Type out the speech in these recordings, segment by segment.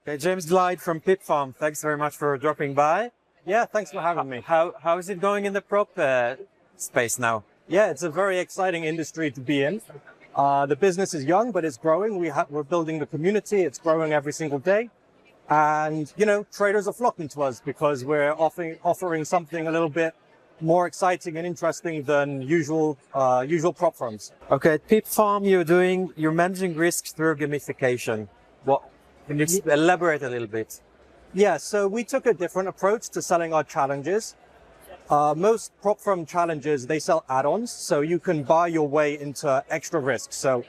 Okay, James Glyde from Pip Farm. Thanks very much for dropping by. Yeah, thanks for having me. How is it going in the prop space now? Yeah, it's a very exciting industry to be in. The business is young, but it's growing. We're building the community. It's growing every single day. And, you know, traders are flocking to us because we're offering something a little bit more exciting and interesting than usual prop firms. Okay, at Pip Farm, you're managing risks through gamification. Can you elaborate a little bit? Yeah, so we took a different approach to selling our challenges. Most prop firm challenges, they sell add-ons, so you can buy your way into extra risk. So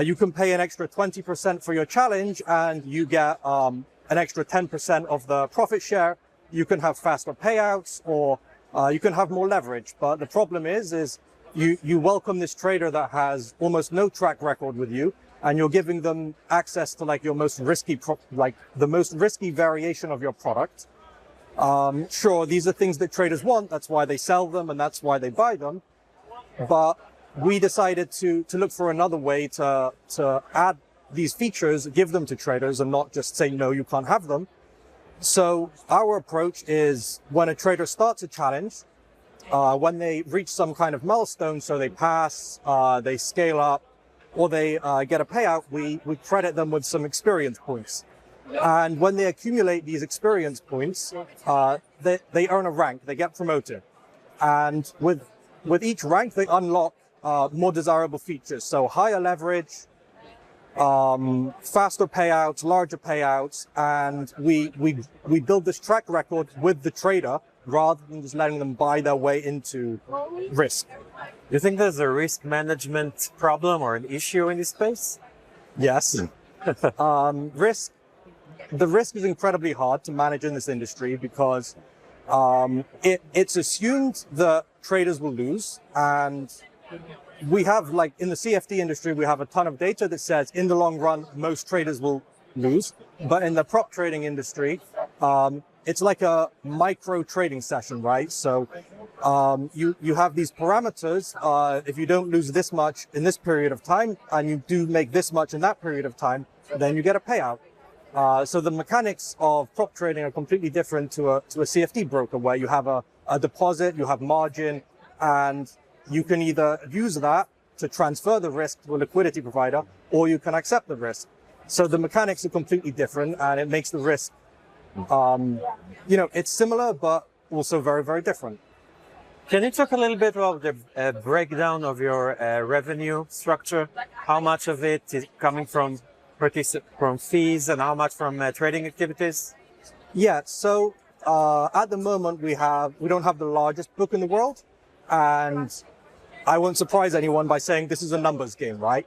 you can pay an extra 20% for your challenge and you get an extra 10% of the profit share. You can have faster payouts or you can have more leverage. But the problem is you welcome this trader that has almost no track record with you, and you're giving them access to like your most risky, the most risky variation of your product. Sure, these are things that traders want. That's why they sell them and that's why they buy them. But we decided to look for another way to add these features, give them to traders and not just say, no, you can't have them. So our approach is when a trader starts a challenge, when they reach some kind of milestone, so they pass, they scale up, or they get a payout, we credit them with some experience points. And when they accumulate these experience points, they earn a rank, they get promoted. And with each rank, they unlock more desirable features. So higher leverage, faster payouts, larger payouts, and we build this track record with the trader rather than just letting them buy their way into risk. You think there's a risk management problem or an issue in this space? Yes. The risk is incredibly hard to manage in this industry because it's assumed that traders will lose. And we have, like in the CFD industry, we have a ton of data that says in the long run, most traders will lose. But in the prop trading industry, it's like a micro trading session, right? So you have these parameters. If you don't lose this much in this period of time and you do make this much in that period of time, then you get a payout. So the mechanics of prop trading are completely different to a CFD broker, where you have a deposit, you have margin, and you can either use that to transfer the risk to a liquidity provider, or you can accept the risk. So the mechanics are completely different, and it makes the risk, you know, it's similar, but also very, very different. Can you talk a little bit about the breakdown of your revenue structure? How much of it is coming from fees and how much from trading activities? Yeah, so at the moment we don't have the largest book in the world, and I won't surprise anyone by saying this is a numbers game, right?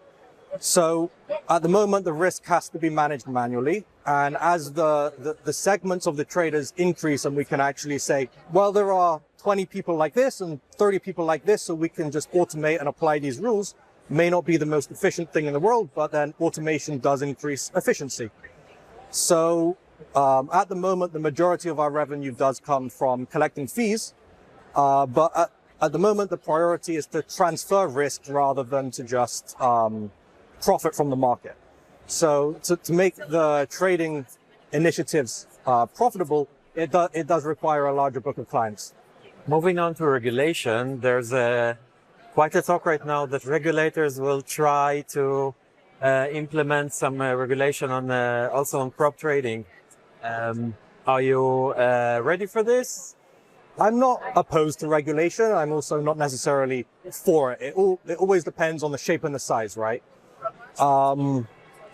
So at the moment the risk has to be managed manually, and as the segments of the traders increase and we can actually say, well, there are 20 people like this and 30 people like this, so we can just automate and apply these rules. May not be the most efficient thing in the world, but then automation does increase efficiency. So at the moment, the majority of our revenue does come from collecting fees. But at the moment, the priority is to transfer risk rather than to just profit from the market. So to make the trading initiatives profitable, it does require a larger book of clients. Moving on to regulation, there's quite a talk right now that regulators will try to implement some regulation on also on prop trading. Are you ready for this? I'm not opposed to regulation. I'm also not necessarily for it. It always depends on the shape and the size, right?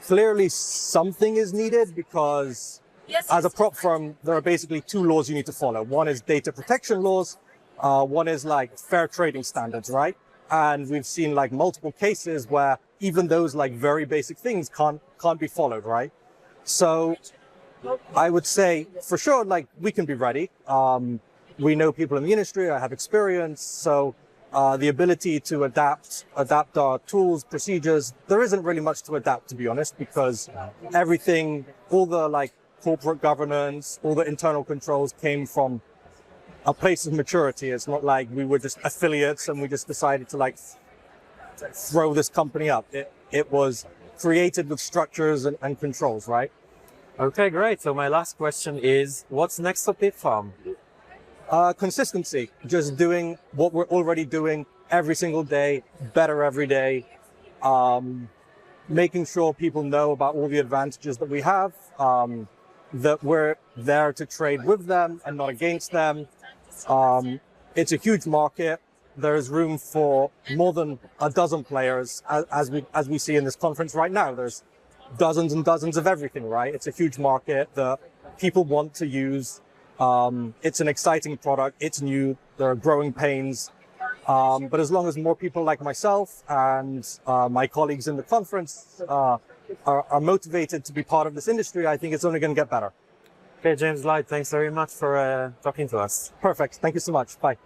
Clearly something is needed because as a prop firm, there are basically two laws you need to follow. One is data protection laws. One is like fair trading standards, right? And we've seen like multiple cases where even those like very basic things can't be followed, right? So I would say for sure, like we can be ready. We know people in the industry, I have experience. So the ability to adapt our tools, procedures, there isn't really much to adapt, to be honest, because everything, all the like corporate governance, all the internal controls came from a place of maturity. It's not like we were just affiliates and we just decided to like throw this company up. It was created with structures and controls, right? Okay, great. So my last question is, what's next for Pip Farm? Consistency, just doing what we're already doing every single day, better every day. Making sure people know about all the advantages that we have, that we're there to trade with them and not against them. It's a huge market. There's room for more than a dozen players, as we see in this conference right now. There's dozens and dozens of everything, right? It's a huge market that people want to use. It's an exciting product. It's new. There are growing pains. But as long as more people like myself and my colleagues in the conference are motivated to be part of this industry, I think it's only going to get better. Okay, James Glyde, thanks very much for talking to us. Perfect. Thank you so much. Bye.